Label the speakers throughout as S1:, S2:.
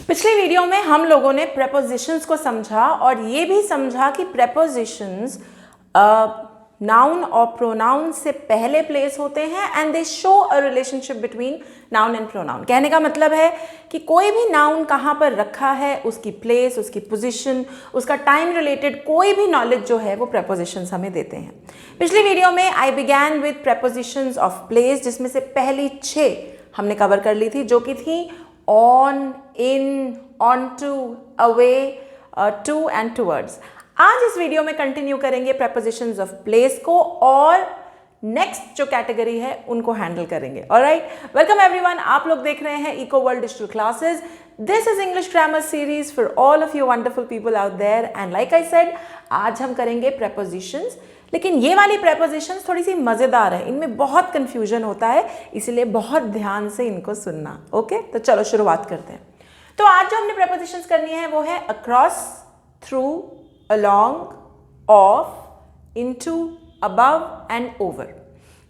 S1: पिछले वीडियो में हम लोगों ने प्रेपोजिशंस को समझा और ये भी समझा कि प्रेपोजिशंस नाउन और प्रोनाउन से पहले प्लेस होते हैं and they show a relationship between noun and pronoun. कहने का मतलब है कि कोई भी नाउन कहाँ पर रखा है, उसकी प्लेस, उसकी पोजीशन, उसका टाइम रिलेटेड कोई भी नॉलेज जो है वो प्रेपोजिशंस हमें देते हैं। पिछली वीडियो में आई began with prepositions of place, जिसमें से पहली 6 हमने कवर कर ली थी, जो कि थी on, in, on to, away, to and towards. आज इस वीडियो में कंटिन्यू करेंगे प्रेपोजिशंस ऑफ प्लेस को और नेक्स्ट जो कैटेगरी है उनको हैंडल करेंगे। Alright, welcome everyone. आप लोग देख रहे हैं eco world digital classes. This is English grammar series for all of you wonderful people out there and like I said, आज हम करेंगे प्रेपोजिशंस। लेकिन ये वाली प्रेपोजिशंस थोड़ी सी मजेदार है, इनमें बहुत कंफ्यूजन होता है, इसलिए बहुत ध्यान से इनको सुनना। ओके, तो चलो शुरुआत करते हैं। तो आज जो हमने प्रेपोजिशंस करनी है वो है across, through, along, off, into, above and over।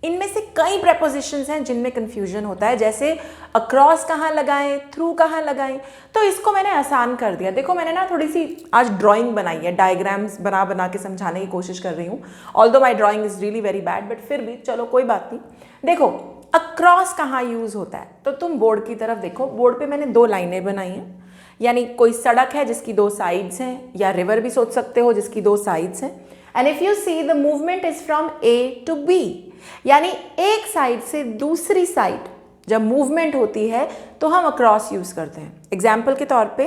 S1: इनमें से कई prepositions हैं जिनमें confusion होता है, जैसे across कहाँ लगाएं, through कहाँ लगाएं। तो इसको मैंने आसान कर दिया। देखो, मैंने ना थोड़ी सी आज ड्राइंग बनाई है, डायग्राम्स बना बना के समझाने की कोशिश कर रही हूँ। Although my drawing is really very bad, but फिर भी चलो कोई बात नहीं। देखो, अक्रॉस कहाँ यूज होता है, तो तुम बोर्ड की तरफ देखो। बोर्ड पे मैंने 2 लाइनें बनाई हैं, यानी कोई सड़क है जिसकी 2 साइड्स हैं, या रिवर भी सोच सकते हो जिसकी 2 साइड्स हैं। And if you see the movement is from A to B, यानी एक साइड से दूसरी साइड जब मूवमेंट होती है तो हम अक्रॉस यूज करते हैं। एग्जाम्पल के तौर पे,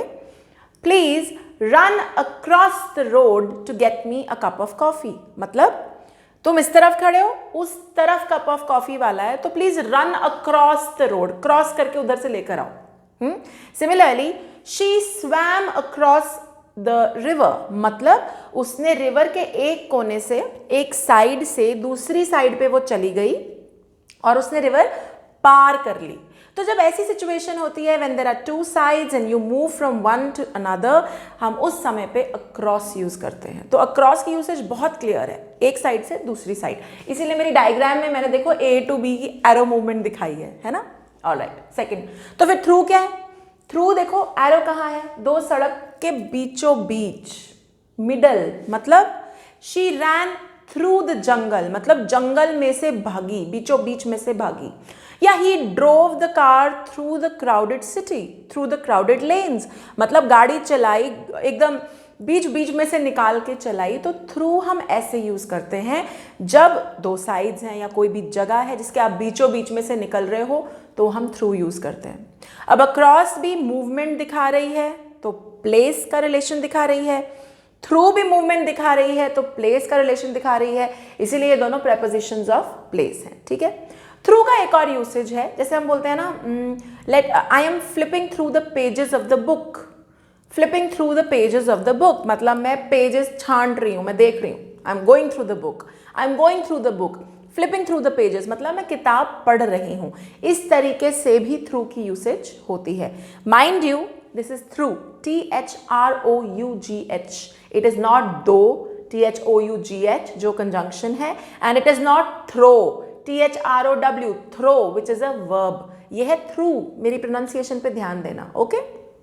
S1: please run across the road to get me a cup of coffee. मतलब तुम इस तरफ खड़े हो, उस तरफ कप ऑफ कॉफी वाला है, तो please run across the road, cross करके उधर से लेकर आओ। Similarly, she swum across the river, मतलब उसने रिवर के एक कोने से, एक साइड से दूसरी साइड पे वो चली गई और उसने रिवर पार कर ली। तो जब ऐसी सिचुएशन होती है when there are 2 sides and you move from one to another, हम उस समय पे अक्रॉस यूज करते हैं। तो अक्रॉस की यूसेज बहुत क्लियर है, एक साइड से दूसरी साइड। इसीलिए मेरी डायग्राम में मैंने देखो ए टू बी की एरो मूवमेंट दिखाई है ना। Alright, second. तो फिर थ्रू क्या है? थ्रू देखो, एरो कहाँ है? 2 सड़क के बीचों बीच, मिडल। मतलब she rain through the jungle, मतलब जंगल में से भागी, बीचों बीच में से भागी। या he drove the car through the crowded city, through the crowded lanes, मतलब गाड़ी चलाई, एकदम बीच बीच में से निकाल के चलाई। तो थ्रू हम ऐसे यूज करते हैं जब 2 साइड्स हैं या कोई भी जगह है जिसके आप बीचों बीच में से निकल रहे हो, तो हम थ्रू यूज करते हैं। अब अक्रॉस भी मूवमेंट दिखा रही है तो प्लेस का रिलेशन दिखा रही है, थ्रू भी मूवमेंट दिखा रही है तो प्लेस का रिलेशन दिखा रही है, इसीलिए ये दोनों प्रेपोजिशंस ऑफ प्लेस हैं। ठीक है। थ्रू का एक और यूसेज है, जैसे हम बोलते हैं ना, I am flipping through the pages of the book. Flipping through the pages of the book मतलब मैं पेजेस छांट रही हूँ, मैं देख रही हूँ। आई am going through the book, I am going through the book. Flipping through the pages मतलब मैं किताब पढ़ रही हूँ। इस तरीके से भी थ्रू की यूसेज होती है। Mind you, this is through, THROUGH। It is not though, THOUGH जो कंजंक्शन है, and it is not throw, THROW, throw which is a verb. ये है थ्रू। मेरी प्रोनाउंसिएशन पे ध्यान देना। Okay,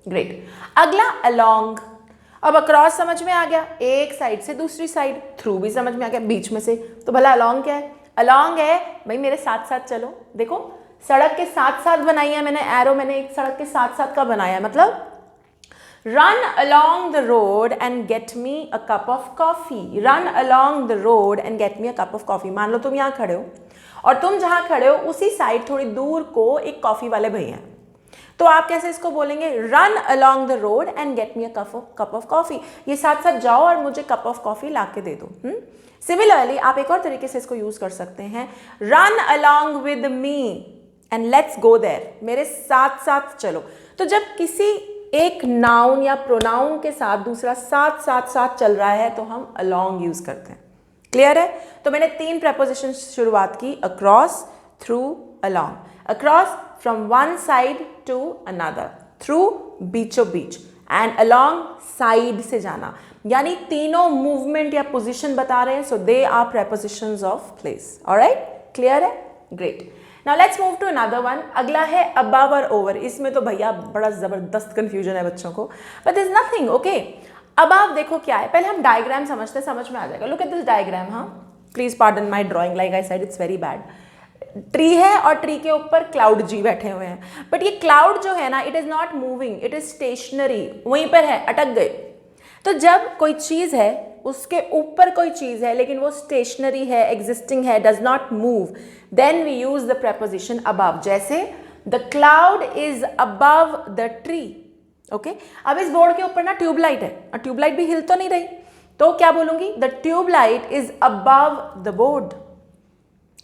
S1: great. अगला अलोंग। अब अक्रॉस समझ में आ गया, एक साइड से दूसरी साइड। थ्रू भी समझ में आ गया, बीच में से। तो भला अलोंग क्या है? अलोंग है भाई, मेरे साथ साथ चलो। देखो, सड़क के साथ साथ बनाई है मैंने एरो, मैंने एक सड़क के साथ साथ का बनाया, मतलब run along the road and gate me a cup of coffee. Run along the road and gate me a cup of coffee. मान लो तुम यहाँ खड़े हो और तुम जहाँ खड़े हो उसी साइड थोड़ी दूर को एक कॉफी वाले भैया हैं, तो आप कैसे इसको बोलेंगे? Run along the road and gate me a cup of coffee. ये साथ साथ जाओ और मुझे कप ऑफ कॉफी ला के दे दो। सिमिलरली आप एक और तरीके से इसको यूज कर सकते हैं, run along with me and let's go there. मेरे साथ साथ चलो। तो जब किसी एक नाउन या प्रोनाउन के साथ दूसरा साथ साथ साथ चल रहा है तो हम अलोंग यूज करते हैं। क्लियर है? तो मैंने 3 प्रेपोजिशन शुरुआत की, across, through, along. Across from one side to another, through बीचों बीच, एंड अलोंग साइड से जाना। यानी तीनों मूवमेंट या पोजीशन बता रहे हैं, so they are prepositions of place. Alright, clear है? Great. Now let's move to another one. अगला है अबव और ओवर। इसमें तो भैया बड़ा जबरदस्त कंफ्यूजन है बच्चों को, but is nothing. Okay, above देखो क्या है, पहले हम डायग्राम समझते हैं, समझ में आ जाएगा। Look at this diagram. हाँ, please pardon my drawing, like I said it's very bad. Tree है और ट्री के ऊपर क्लाउड जी बैठे हुए हैं, बट ये क्लाउड जो है ना, it is not moving, it is stationary, वहीं पर है, अटक गए। तो जब कोई चीज है, उसके ऊपर कोई चीज है लेकिन वो स्टेशनरी है, एग्जिस्टिंग है, does not move, then we use the preposition above। जैसे the cloud is above the tree. Okay, अब इस बोर्ड के ऊपर ना ट्यूबलाइट है और ट्यूबलाइट भी हिल तो नहीं रही, तो क्या बोलूंगी? The tubelight is above the board.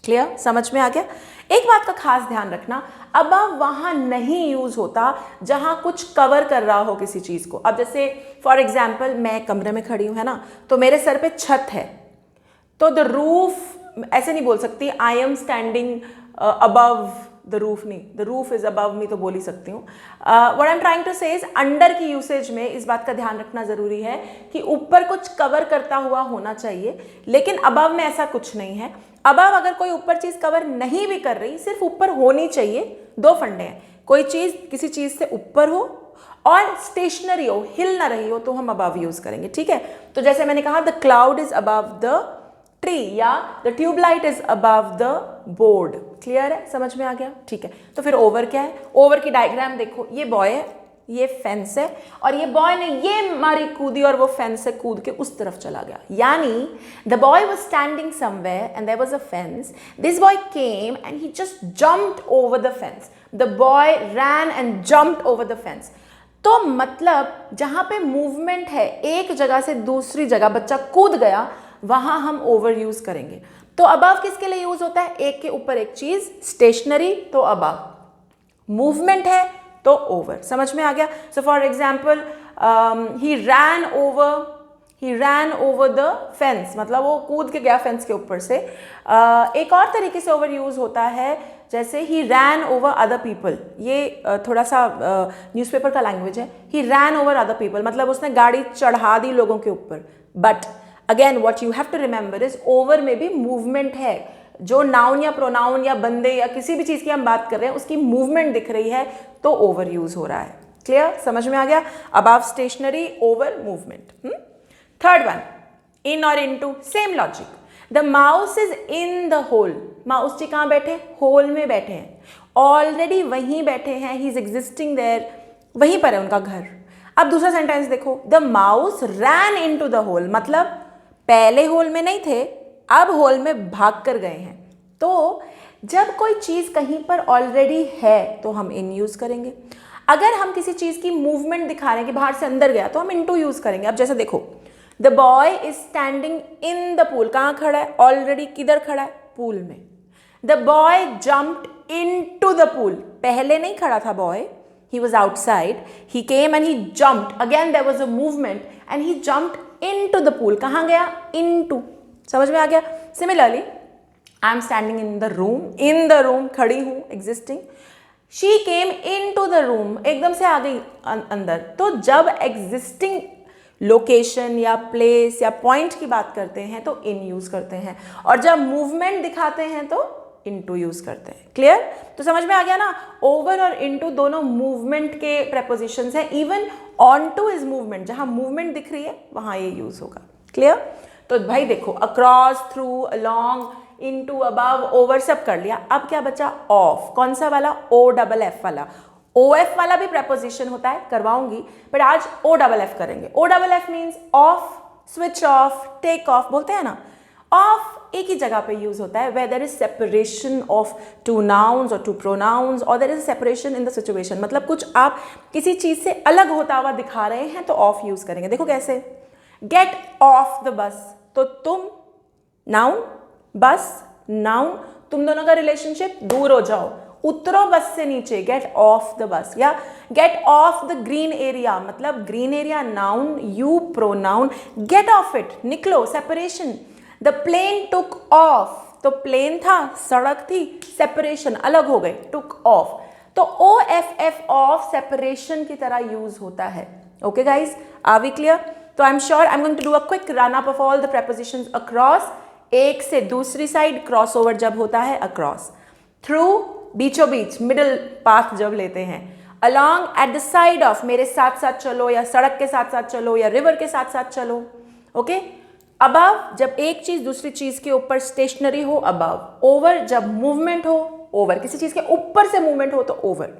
S1: Clear, समझ में आ गया? एक बात का खास ध्यान रखना, अबव वहां नहीं यूज होता जहां कुछ कवर कर रहा हो किसी चीज को। अब जैसे फॉर एग्जाम्पल मैं कमरे में खड़ी हूं, है ना, तो मेरे सर पे छत है, तो द रूफ ऐसे नहीं बोल सकती I am standing above the roof, नहीं, the roof is above me तो बोल ही सकती हूँ। What I am trying to say is under की यूसेज में इस बात का ध्यान रखना जरूरी है कि ऊपर कुछ कवर करता हुआ होना चाहिए, लेकिन अबव में ऐसा कुछ नहीं है। अबव अगर कोई ऊपर चीज कवर नहीं भी कर रही, सिर्फ ऊपर होनी चाहिए, दो फंडे हैं, कोई चीज किसी चीज से ऊपर हो और स्टेशनरी हो, हिल ना रही हो, तो हम अबव यूज करेंगे। ठीक है, तो जैसे मैंने कहा the cloud is above the tree या the tubelight is above the board. Clear है, समझ में आ गया? ठीक है, तो फिर ओवर क्या है? ओवर की डायग्राम देखो, ये बॉय है, ये फेंस है, और ये बॉय ने ये मारी कूदी और वो फेंस से कूद के उस तरफ चला गया। यानी the boy was standing somewhere and there was a fence, this boy came and he just jumped over the fence, the boy ran and jumped over the fence. तो मतलब जहां पे मूवमेंट है, एक जगह से दूसरी जगह बच्चा कूद गया, वहां हम ओवर यूज करेंगे। तो अबव किसके लिए यूज होता है? एक के ऊपर एक चीज, स्टेशनरी तो अबव, मूवमेंट है तो ओवर। समझ में आ गया? So for example he ran over the fence, मतलब वो कूद के गया फेंस के ऊपर से। एक और तरीके से ओवर यूज होता है, जैसे he ran over other people, ये थोड़ा सा न्यूज़पेपर का लैंग्वेज है। He ran over other people मतलब उसने गाड़ी चढ़ा दी लोगों के ऊपर। But again what you have to remember is over में भी मूवमेंट है। जो नाउन या प्रोनाउन या बंदे या किसी भी चीज की हम बात कर रहे हैं, उसकी मूवमेंट दिख रही है तो ओवर यूज हो रहा है। क्लियर, समझ में आ गया? Above stationery, over movement. Third one, in और into, same logic. The mouse is in the hole. Mouse ji कहाँ बैठे? होल में बैठे हैं, ऑलरेडी वहीं बैठे हैं, ही इज एग्जिस्टिंग देयर, वहीं पर है उनका घर। अब दूसरा सेंटेंस देखो, the mouse ran into the hole, मतलब पहले होल में नहीं थे, अब होल में भाग कर गए हैं। तो जब कोई चीज कहीं पर ऑलरेडी है तो हम इन यूज करेंगे। अगर हम किसी चीज की मूवमेंट दिखा रहे हैं कि बाहर से अंदर गया, तो हम इनटू यूज करेंगे। अब जैसे देखो, the boy is standing in the pool, कहाँ खड़ा है? ऑलरेडी किधर खड़ा है? पूल में। The boy jumped into the pool, पहले नहीं खड़ा था boy, he was outside, he came and he jumped, again there was a movement and he jumped into the pool। कहाँ गया? into। समझ में आ गया? Similarly, I am standing in the room, खड़ी हूँ, existing, she came into the room, एकदम से आ गई अंदर। तो जब existing लोकेशन या प्लेस या पॉइंट की बात करते हैं तो इन यूज करते हैं, और जब मूवमेंट दिखाते हैं तो इनटू यूज करते हैं। क्लियर? तो समझ में आ गया ना? ओवर और इनटू दोनों मूवमेंट के प्रेपोजिशंस हैं। Even on two is movement, जहां मूवमेंट दिख रही है वहां ये यूज होगा। क्लियर? तो भाई देखो, across, through, along, into, above, over सब कर लिया। अब क्या बचा? ऑफ। कौन सा वाला? OFF वाला। OF वाला भी प्रेपोजिशन होता है, करवाऊंगी, बट आज OFF करेंगे। OFF means off, switch off, take off बोलते हैं ना। ऑफ एक ही जगह पे यूज होता है, where there is separation of two nouns or two pronouns or there is a separation in the situation। मतलब कुछ आप किसी चीज से अलग होता हुआ दिखा रहे हैं तो ऑफ यूज करेंगे। देखो कैसे, गेट ऑफ द बस, तो तुम नाउन, बस नाउन, तुम दोनों का रिलेशनशिप, दूर हो जाओ, उतरो बस से नीचे, गेट ऑफ द बस। या get off the green area, मतलब green area noun, you pronoun, get off it, निकलो, separation. The plane took off, तो प्लेन था, सड़क थी, सेपरेशन, अलग हो गए, टुक ऑफ। तो OFF ऑफ सेपरेशन की तरह यूज होता है। Okay guys, are we clear? तो I am sure I am going to do a quick run up of all the prepositions across, एक से दूसरी साइड, क्रॉस ओवर जब होता है अक्रॉस। थ्रू बीचों बीच, मिडिल पाथ जब लेते हैं, along at the side of, मेरे साथ साथ चलो या सड़क के साथ साथ चलो या रिवर के साथ साथ चलो, ओके। अबव, जब एक चीज दूसरी चीज के ऊपर स्टेशनरी हो, अबव। ओवर, जब मूवमेंट हो, ओवर, किसी चीज के ऊपर से मूवमेंट हो तो ओवर।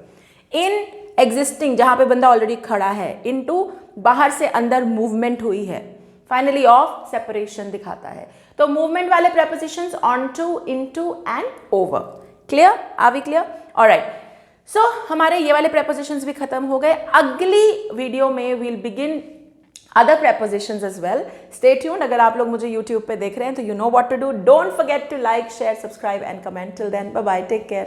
S1: इन एग्जिस्टिंग, जहां पे बंदा ऑलरेडी खड़ा है, इनटू, बाहर से अंदर मूवमेंट हुई है। फाइनली ऑफ, सेपरेशन दिखाता है। तो मूवमेंट वाले prepositions on to, into and over. Clear? Are we clear? Alright, so हमारे ये वाले प्रेपोजिशंस भी खत्म हो गए। अगली वीडियो में we'll begin other prepositions as well. Stay tuned. अगर आप लोग मुझे YouTube पे देख रहे हैं तो you know what to do. Don't forget to like, share, subscribe and comment. Till then, bye bye. Take care.